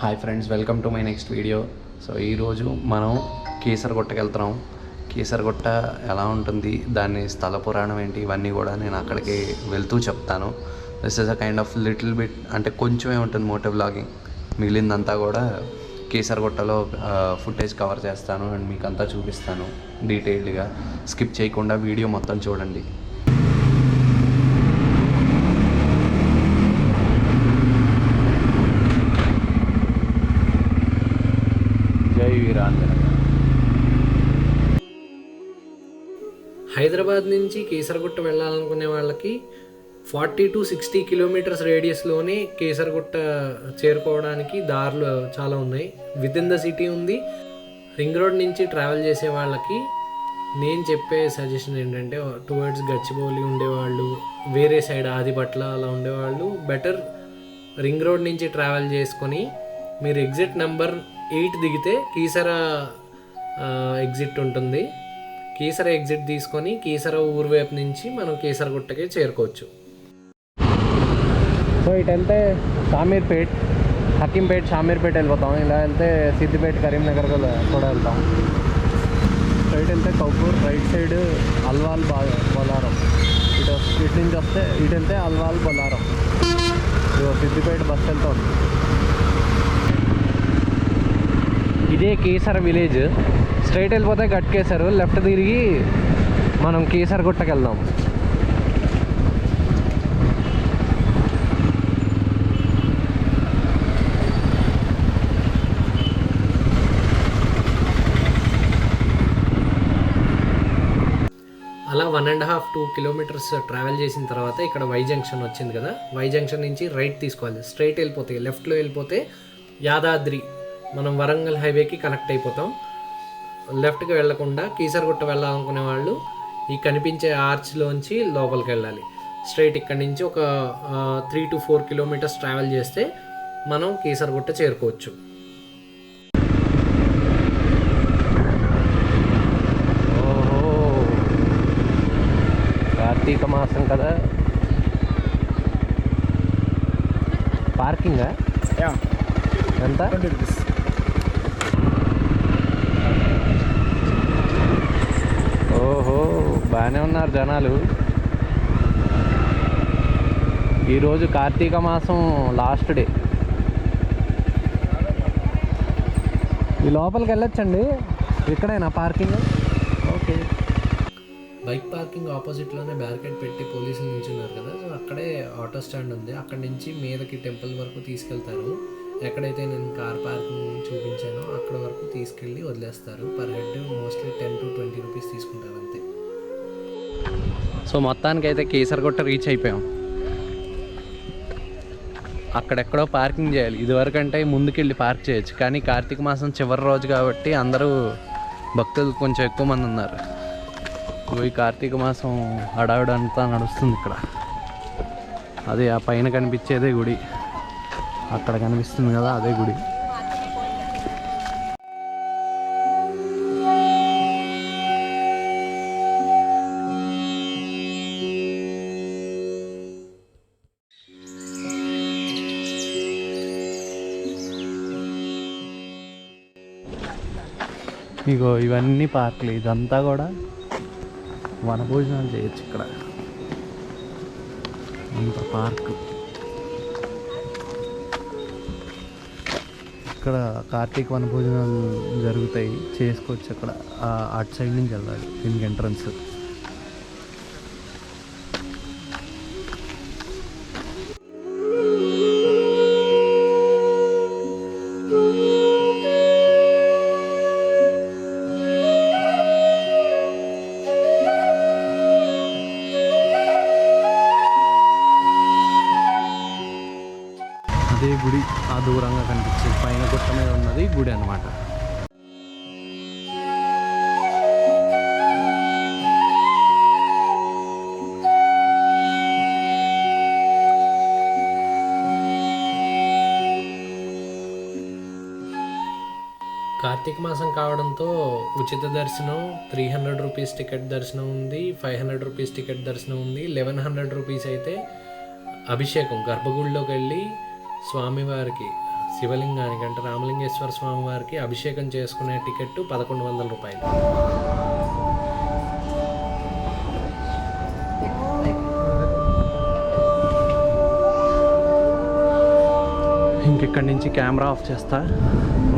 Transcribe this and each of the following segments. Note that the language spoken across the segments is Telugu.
Hi friends, welcome to my next video. So ఈరోజు మనం కీసరగుట్టకి వెళ్తున్నాం. కీసరగుట్ట ఎలా ఉంటుంది, దాని స్థల పురాణం ఏంటి, ఇవన్నీ కూడా నేను అక్కడికి వెళ్తూ చెప్తాను. This is a kind of little bit, అంటే కొంచెమే ఉంటుంది మోటో వ్లాగింగ్. మిగిలిందంతా కూడా కీసరగుట్టలో ఫుటేజ్ కవర్ చేస్తాను అండ్ మీకు అంతా చూపిస్తాను డీటెయిల్డ్గా. స్కిప్ చేయకుండా వీడియో మొత్తం చూడండి. హైదరాబాద్ నుంచి కేసరగుట్ట వెళ్ళాలనుకునే వాళ్ళకి 40 to 60 కిలోమీటర్స్ రేడియస్లోనే కేసరగుట్ట చేరుకోవడానికి దారులు చాలా ఉన్నాయి. విత్ ఇన్ ద సిటీ ఉంది. రింగ్ రోడ్ నుంచి ట్రావెల్ చేసే వాళ్ళకి నేను చెప్పే సజెషన్ ఏంటంటే, టువర్డ్స్ గచ్చిబౌలి ఉండేవాళ్ళు, వేరే సైడ్ ఆదిపట్ల అలా ఉండేవాళ్ళు బెటర్ రింగ్ రోడ్ నుంచి ట్రావెల్ చేసుకొని మీరు ఎగ్జిట్ నెంబర్ 8 దిగితే కీసర ఎగ్జిట్ ఉంటుంది. కీసర ఎగ్జిట్ తీసుకొని కీసర ఊరు వైపు నుంచి మనం కీసరగుట్టకి చేరుకోవచ్చు. సో ఇటు వెళ్తే షామీర్పేట్, హకీంపేట్, షామీర్పేట్ వెళ్ళిపోతాం. ఇలా వెళ్తే సిద్దిపేట, కరీంనగర్ కూడా వెళ్తాం. స్ట్రైట్ వెళ్తే కౌకూర్, రైట్ సైడ్ అల్వాల్ బొలారం. ఇటు నుంచి వస్తే ఇటు వెళ్తే అల్వాల్ బొలారం. సిద్దిపేట బస్ వెళ్తాం. ఇదే కీసర విలేజ్. స్ట్రైట్ వెళ్ళిపోతే గట్కేసరు, లెఫ్ట్ తిరిగి మనం కీసరగుట్టకి వెళ్దాం. అలా 1.5-2 కిలోమీటర్స్ ట్రావెల్ చేసిన తర్వాత ఇక్కడ వై జంక్షన్ వచ్చింది కదా, వై జంక్షన్ నుంచి రైట్ తీసుకోవాలి. స్ట్రైట్ వెళ్ళిపోతే, లెఫ్ట్లో వెళ్ళిపోతే యాదాద్రి, మనం వరంగల్ హైవేకి కనెక్ట్ అయిపోతాం. లెఫ్ట్కి వెళ్లకుండా కీసరగుట్ట వెళ్ళాలనుకునే వాళ్ళు ఈ కనిపించే ఆర్చ్లోంచి లోపలికి వెళ్ళాలి. స్ట్రైట్ ఇక్కడి నుంచి ఒక 3 to 4 కిలోమీటర్స్ ట్రావెల్ చేస్తే మనం కీసరగుట్ట చేరుకోవచ్చు. ఓహో, కార్తీక మాసం కదా. పార్కింగా ఎంత? 20 రూపీస్. ఓహో, బాగానే ఉన్నారు జనాలు. ఈరోజు కార్తీక మాసం లాస్ట్ డే. ఈ లోపలికి వెళ్ళొచ్చండి. ఇక్కడేనా పార్కింగ్? ఓకే. బైక్ పార్కింగ్ ఆపోజిట్లోనే బ్యారికేడ్ పెట్టి పోలీసులు నిల్చున్నారు కదా, సో అక్కడే ఆటో స్టాండ్ ఉంది. అక్కడి నుంచి మీదకి టెంపుల్ వరకు తీసుకెళ్తారు. ఎక్కడైతే నేను కార్ పార్కింగ్ చూపించానో అక్కడ వరకు తీసుకెళ్ళి వదిలేస్తారు. Per head mostly 10 to 20 rupees తీసుకుంటారు అంతే. సో మొత్తానికైతే కీసరగుట్ట రీచ్ అయిపోయాం. అక్కడెక్కడో పార్కింగ్ చేయాలి. ఇదివరకంటే ముందుకెళ్ళి పార్క్ చేయొచ్చు, కానీ కార్తీక మాసం చివరి రోజు కాబట్టి అందరూ భక్తులు కొంచెం ఎక్కువ మంది ఉన్నారు. ఈ కార్తీక మాసం హడావిడంతా నడుస్తుంది ఇక్కడ. అదే ఆ పైన కనిపించేదే గుడి, అక్కడ కనిపిస్తుంది కదా అదే గుడి. ఇగో ఇవన్నీ పార్కులు, ఇదంతా కూడా వనభోజనాలు చేయొచ్చు ఇక్కడ. ఇంత పార్కు. ఇక్కడ కార్తీక వనభోజనాలు జరుగుతాయి, చేసుకోవచ్చు. అక్కడ అటు సైడ్ నుంచి వెళ్ళాలి దీనికి ఎంట్రన్స్. అదే గుడి, ఆ దూరంగా కనిపించేది పైన గుట్ట మీద ఉన్నది గుడి అన్నమాట. కార్తీక మాసం కావడంతో ఉచిత దర్శనం 300 రూపీస్ టికెట్ దర్శనం ఉంది, 500 రూపీస్ టికెట్ దర్శనం ఉంది. 1100 రూపీస్ అయితే అభిషేకం, గర్భగుడిలోకి వెళ్ళి స్వామివారికి శివలింగానికి అంటే రామలింగేశ్వర స్వామి వారికి అభిషేకం చేసుకునే టికెట్ 1100 రూపాయలు. ఇంకెక్కడి నుంచి కెమెరా ఆఫ్ చేస్తా,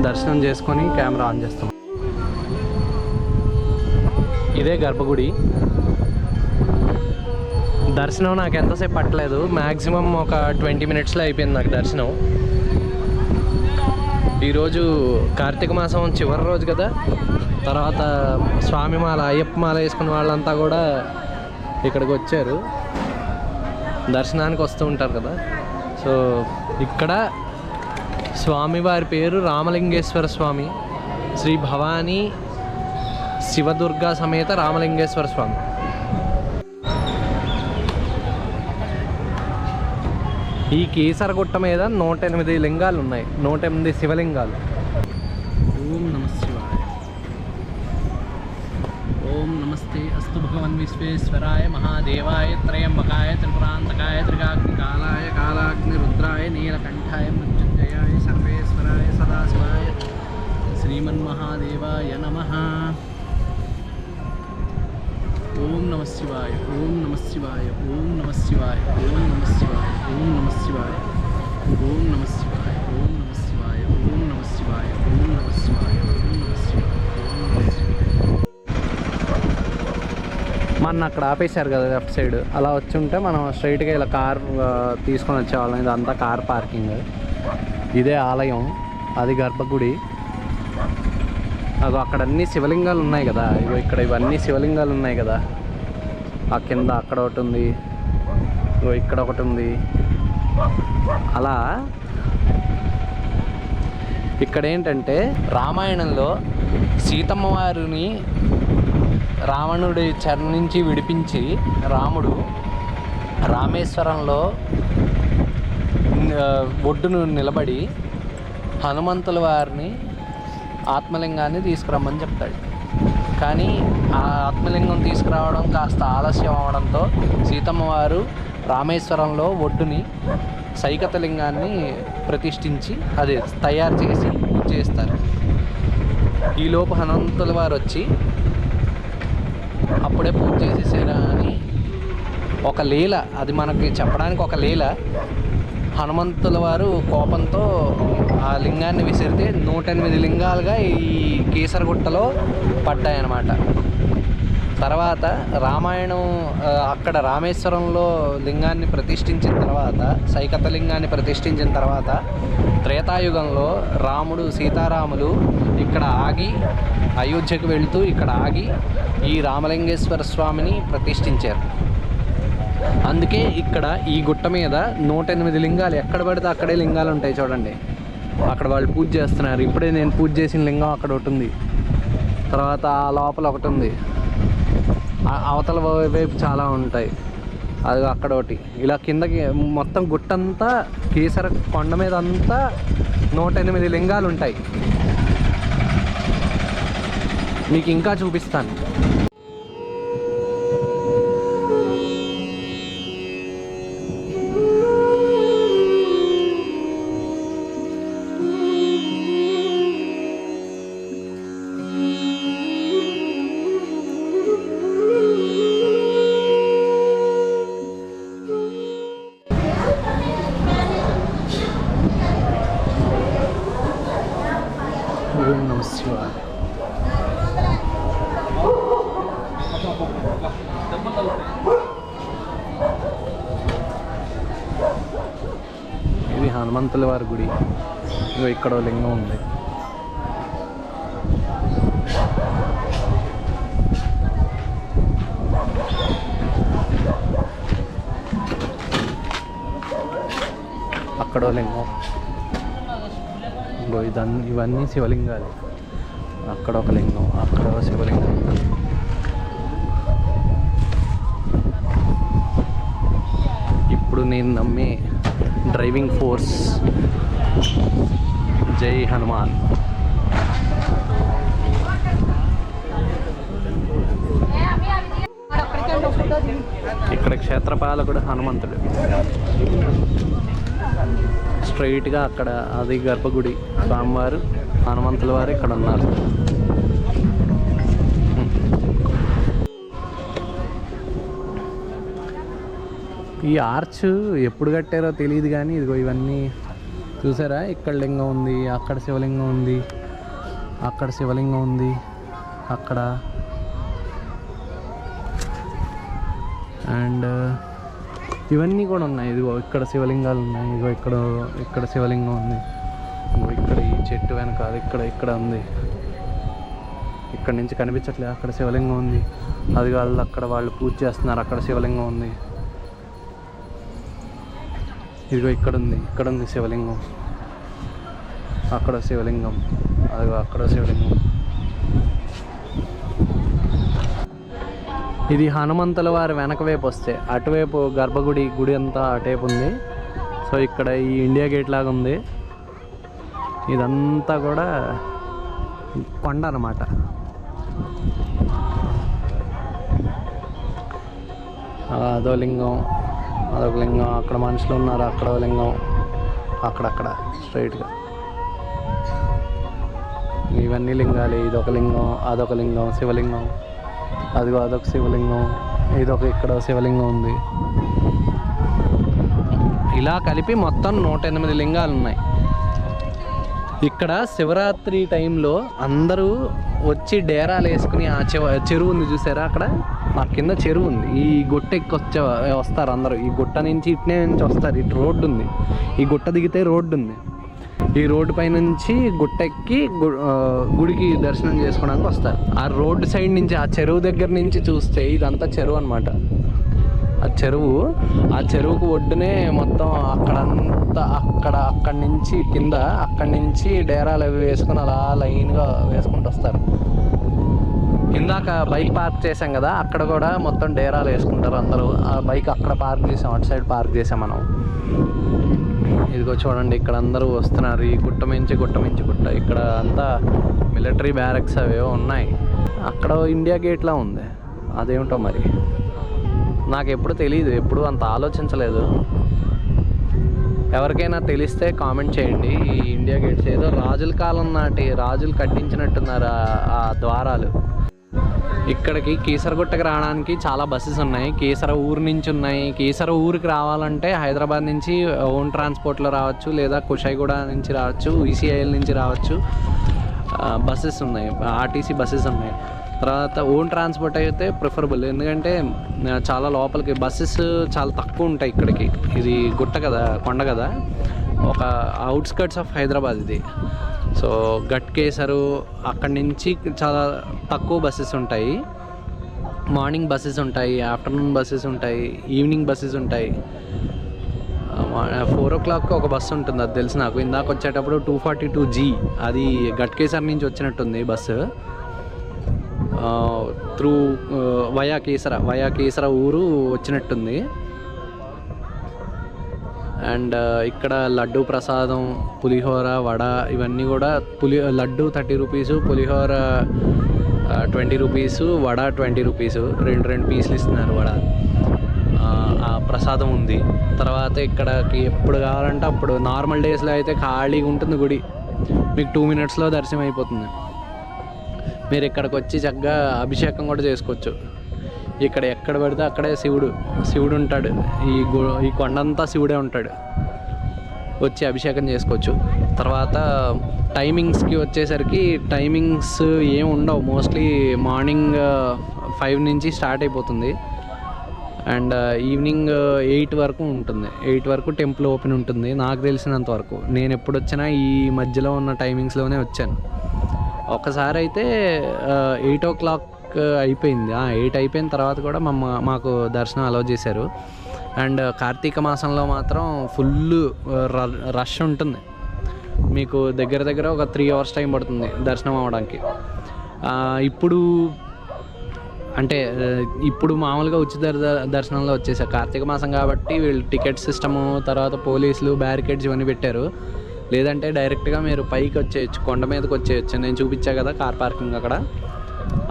దర్శనం చేసుకొని కెమెరా ఆన్ చేస్తాం. ఇదే గర్భగుడి. దర్శనం నాకు ఎంతసేపు పట్టలేదు, మ్యాక్సిమం ఒక 20 మినిట్స్లో అయిపోయింది నాకు దర్శనం. ఈరోజు కార్తీక మాసం చివరి రోజు కదా, తర్వాత స్వామిమాల అయ్యప్ప మాల వేసుకున్న వాళ్ళంతా కూడా ఇక్కడికి వచ్చారు, దర్శనానికి వస్తూ ఉంటారు కదా. సో ఇక్కడ స్వామివారి పేరు రామలింగేశ్వర స్వామి, శ్రీ భవానీ శివదుర్గా సమేత రామలింగేశ్వర స్వామి. ఈ కేసరగుట్ట మీద 108 లింగాలు ఉన్నాయి, 108 శివలింగాలు. ఓం నమ శివాయ. ఓం నమస్తే అస్తు భగవన్ విశ్వేశ్వరాయ మహాదేవాయ త్రయంబకాయ త్రిపురాంతకాయ త్రికాగ్నికాలాయ కాలాగ్ని రుద్రాయ నీలకంఠాయ మృత్యుంజయాయ సర్వేశ్వరాయ సదాశివాయ శ్రీమన్మహాదేవాయ నమః. ఓం నమ శివాయ. ఓం నమ శివాయ. ఓం నమ శివాయ. ఓం నమ శివాయ. ఓం నమ శివాయ. ఓం నమ శివాయ. ఓం నమ శివాయ. ఓం నమ శివాయ. ఓం నమ శివాయ. ఓం నమ శివాయ. మన అక్కడ ఆపేశారు కదా లెఫ్ట్ సైడ్, అలా వచ్చి ఉంటే మనం స్ట్రైట్గా ఇలా కార్ తీసుకొని వచ్చేవాళ్ళం. ఇదంతా కార్ పార్కింగ్. ఇదే ఆలయం, అది గర్భగుడి. అదో అక్కడ అన్ని శివలింగాలు ఉన్నాయి కదా, ఇగో ఇక్కడ ఇవన్నీ శివలింగాలు ఉన్నాయి కదా. ఆ కింద అక్కడ ఒకటి ఉంది, ఇగో ఇక్కడ ఒకటి ఉంది. అలా ఇక్కడ ఏంటంటే రామాయణంలో సీతమ్మ వారిని రావణుడి చెర నుంచి విడిపించి రాముడు రామేశ్వరంలో ఒడ్డును నిలబడి హనుమంతుల వారిని ఆత్మలింగాన్ని తీసుకురమ్మని చెప్తాడు. కానీ ఆ ఆత్మలింగం తీసుకురావడం కాస్త ఆలస్యం అవడంతో సీతమ్మ వారు రామేశ్వరంలో ఒడ్డుని సైకత లింగాన్ని ప్రతిష్ఠించి అదే తయారు చేసి పూజ చేస్తారు. ఈలోపు హనుమంతుల వారు వచ్చి అప్పుడే పూజ చేసేసారా అని ఒక లీల, అది మనకి చెప్పడానికి ఒక లీల. హనుమంతుల వారు కోపంతో ఆ లింగాన్ని విసిరితే 108 లింగాలుగా ఈ కేసరగుట్టలో పడ్డాయన్నమాట. తర్వాత రామాయణం అక్కడ రామేశ్వరంలో లింగాన్ని ప్రతిష్ఠించిన తర్వాత, సైకత లింగాన్ని ప్రతిష్ఠించిన తర్వాత త్రేతాయుగంలో రాముడు సీతారాములు ఇక్కడ ఆగి అయోధ్యకు వెళుతూ ఇక్కడ ఆగి ఈ రామలింగేశ్వర స్వామిని ప్రతిష్ఠించారు. అందుకే ఇక్కడ ఈ గుట్ట మీద 108 లింగాలు, ఎక్కడ పడితే అక్కడే లింగాలు ఉంటాయి చూడండి. అక్కడ వాళ్ళు పూజ చేస్తున్నారు. ఇప్పుడే నేను పూజ చేసిన లింగం అక్కడ ఒకటి ఉంది, తర్వాత ఆ లోపల ఒకటి ఉంది, అవతల వైపు చాలా ఉంటాయి, అది అక్కడ ఒకటి. ఇలా కిందకి మొత్తం గుట్టంతా కేసర కొండ మీద అంతా 108 లింగాలు ఉంటాయి. మీకు ఇంకా చూపిస్తాను. ఓం నమ శివాయ. ఇది హనుమంతుల వారి గుడి. ఇక్కడ లింగం ఉంది. అక్కడ లింగం. ఇవన్నీ శివలింగాలు. అక్కడ ఒక లింగం, అక్కడ శివలింగం. ఇప్పుడు నేను నమ్మే డ్రైవింగ్ ఫోర్స్ జై హనుమాన్. ఇక్కడ క్షేత్రపాలకుడు హనుమంతుడు. స్ట్రైట్గా అక్కడ అది గర్భగుడి, స్వామివారు హనుమంతుల వారు ఇక్కడ ఉన్నారు. ఈ ఆర్చ్ ఎప్పుడు కట్టారో తెలియదు కానీ ఇదిగో ఇవన్నీ చూసారా, ఇక్కడ లింగం ఉంది, అక్కడ శివలింగం ఉంది, అక్కడ శివలింగం ఉంది, అక్కడ అండ్ ఇవన్నీ కూడా ఉన్నాయి. ఇదిగో ఇక్కడ శివలింగాలు ఉన్నాయి, ఇదిగో ఇక్కడ శివలింగం ఉంది, ఇదిగో ఇక్కడ ఈ చెట్టు వెనక అది ఇక్కడ ఉంది, ఇక్కడ నుంచి కనిపించట్లేదు, అక్కడ శివలింగం ఉంది, అది వాళ్ళు అక్కడ వాళ్ళు పూజ చేస్తున్నారు, అక్కడ శివలింగం ఉంది, ఇదిగో ఇక్కడ ఉంది శివలింగం, అక్కడ శివలింగం, అదిగో అక్కడ శివలింగం. ఇది హనుమంతుల వారి వెనక వైపు వస్తే అటువైపు గర్భగుడి గుడి అంతా అటువైపు ఉంది. సో ఇక్కడ ఈ ఇండియా గేట్ లాగా ఉంది. ఇదంతా కూడా కొండ అన్నమాట. అదో లింగం, అదొక లింగం, అక్కడ మనుషులు ఉన్నారు, అక్కడ లింగం, అక్కడక్కడ స్ట్రైట్గా ఇవన్నీ లింగాలు. ఇదొక లింగం, అదొక లింగం, శివలింగం, అదిగో అదొక శివలింగం, ఇక్కడ శివలింగం ఉంది. ఇలా కలిపి మొత్తం 108 లింగాలు ఉన్నాయి. ఇక్కడ శివరాత్రి టైంలో అందరూ వచ్చి డేరాలు వేసుకుని ఆ చెరువు ఉంది చూసారా, అక్కడ ఆ కింద చెరువు ఉంది. ఈ గుట్ట ఎక్కి వస్తారు అందరూ. ఈ గుట్ట నుంచి ఇట్నే నుంచి వస్తారు. ఇటు రోడ్డు ఉంది, ఈ గుట్ట దిగితే రోడ్డు ఉంది. ఈ రోడ్డు పై నుంచి గుట్ట ఎక్కి గుడికి దర్శనం చేసుకోవడానికి వస్తారు. ఆ రోడ్డు సైడ్ నుంచి ఆ చెరువు దగ్గర నుంచి చూస్తే ఇదంతా చెరువు అనమాట. ఆ చెరువుకు ఒడ్డునే మొత్తం అక్కడంతా అక్కడి నుంచి కింద, అక్కడి నుంచి డేరాలు అవి వేసుకుని అలా లైన్గా వేసుకుంటూ వస్తారు. ఇందాక బైక్ పార్క్ చేసాం కదా, అక్కడ కూడా మొత్తం డేరాలు వేసుకుంటారు అందరూ. ఆ బైక్ అక్కడ పార్క్ చేసాం, అటు సైడ్ పార్క్ చేసాం మనం. ఇదిగో చూడండి, ఇక్కడ అందరూ వస్తున్నారు. ఈ గుట్ట మించి గుట్ట ఇక్కడ అంతా మిలిటరీ బ్యారక్స్ అవేవో ఉన్నాయి. అక్కడ ఇండియా గేట్లా ఉంది, అదేమిటో మరి నాకు ఎప్పుడు తెలియదు, ఎప్పుడు అంత ఆలోచించలేదు. ఎవరికైనా తెలిస్తే కామెంట్ చేయండి. ఈ ఇండియా గేట్స్ ఏదో రాజుల కాలం నాటి రాజులు కట్టించినట్టున్నారు ఆ ద్వారాలు. ఇక్కడికి కీసరగుట్టకి రావడానికి చాలా బస్సెస్ ఉన్నాయి. కీసర ఊరు నుంచి ఉన్నాయి. కీసర ఊరికి రావాలంటే హైదరాబాద్ నుంచి ఓన్ ట్రాన్స్పోర్ట్లో రావచ్చు, లేదా కుషాయిగూడ నుంచి రావచ్చు, ఈసీఐఎల్ నుంచి రావచ్చు. బస్సెస్ ఉన్నాయి, ఆర్టీసీ బస్సెస్ ఉన్నాయి. తర్వాత ఓన్ ట్రాన్స్పోర్ట్ అయితే ప్రిఫరబుల్, ఎందుకంటే చాలా లోపలికి బస్సెస్ చాలా తక్కువ ఉంటాయి ఇక్కడికి. ఇది గుట్ట కదా, కొండ కదా, ఒక అవుట్స్కర్ట్స్ ఆఫ్ హైదరాబాద్ ఇది. సో గట్కేసరు అక్కడి నుంచి చాలా తక్కువ బస్సెస్ ఉంటాయి. మార్నింగ్ బస్సెస్ ఉంటాయి, ఆఫ్టర్నూన్ బస్సెస్ ఉంటాయి, ఈవినింగ్ బస్సెస్ ఉంటాయి. 4 o'clock ఒక బస్సు ఉంటుంది, అది తెలుసు నాకు. ఇందాక వచ్చేటప్పుడు 242G అది గట్కేసర్ నుంచి వచ్చినట్టుంది బస్సు. త్రూ వయా కేసర ఊరు వచ్చినట్టుంది. అండ్ ఇక్కడ లడ్డు ప్రసాదం, పులిహోర, వడ ఇవన్నీ కూడా. లడ్డు 30 రూపీసు, పులిహోర 20 రూపీసు, వడ 20 రూపీసు. 2 పీసులు ఇస్తున్నారు వడ. ఆ ప్రసాదం ఉంది. తర్వాత ఇక్కడికి ఎప్పుడు కావాలంటే అప్పుడు, నార్మల్ డేస్లో అయితే ఖాళీగా ఉంటుంది గుడి, మీకు 2 minutesలో దర్శనం అయిపోతుంది. మీరు ఇక్కడికి వచ్చి చక్కగా అభిషేకం కూడా చేసుకోవచ్చు. ఇక్కడ ఎక్కడ పడితే అక్కడే శివుడు ఉంటాడు. ఈ కొండంతా శివుడే ఉంటాడు. వచ్చి అభిషేకం చేసుకోవచ్చు. తర్వాత టైమింగ్స్కి వచ్చేసరికి టైమింగ్స్ ఏం ఉండవు. మోస్ట్లీ మార్నింగ్ 5 నుంచి స్టార్ట్ అయిపోతుంది. అండ్ ఈవినింగ్ 8 వరకు ఉంటుంది. 8 వరకు టెంపుల్ ఓపెన్ ఉంటుంది నాకు తెలిసినంత వరకు. నేను ఎప్పుడు వచ్చినా ఈ మధ్యలో ఉన్న టైమింగ్స్లోనే వచ్చాను. ఒకసారి అయితే 8 o'clock అయిపోయింది. 8 అయిపోయిన తర్వాత కూడా మాకు దర్శనం అలౌ చేశారు. అండ్ కార్తీక మాసంలో మాత్రం ఫుల్ రష్ ఉంటుంది. మీకు దగ్గర ఒక 3 hours టైం పడుతుంది దర్శనం అవ్వడానికి. ఇప్పుడు మామూలుగా ఉచిత దర్శనంలో వచ్చేసారు. కార్తీక మాసం కాబట్టి వీళ్ళు టికెట్ సిస్టము, తర్వాత పోలీసులు, బ్యారికేడ్స్ ఇవన్నీ పెట్టారు. లేదంటే డైరెక్ట్గా మీరు పైకి వచ్చేయచ్చు, కొండ మీదకి వచ్చేయచ్చు. నేను చూపించా కదా కార్ పార్కింగ్, అక్కడ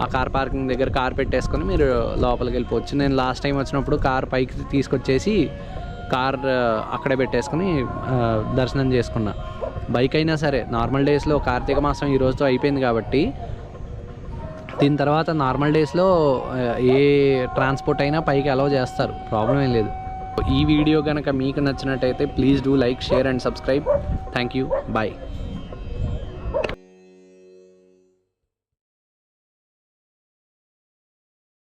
ఆ కార్ పార్కింగ్ దగ్గర కార్ పెట్టేసుకొని మీరు లోపలికి వెళ్ళిపోవచ్చు. నేను లాస్ట్ టైం వచ్చినప్పుడు కార్ పైకి తీసుకొచ్చేసి కార్ అక్కడే పెట్టేసుకుని దర్శనం చేసుకున్నా. బైక్ అయినా సరే నార్మల్ డేస్లో కార్తీక మాసం ఈ రోజుతో అయిపోయింది కాబట్టి దీని తర్వాత నార్మల్ డేస్లో ఏ ట్రాన్స్పోర్ట్ అయినా పైకి అలౌ చేస్తారు, ప్రాబ్లం ఏం లేదు. ఈ వీడియో కనుక మీకు నచ్చినట్టయితే please do like, share and subscribe. Thank you, bye.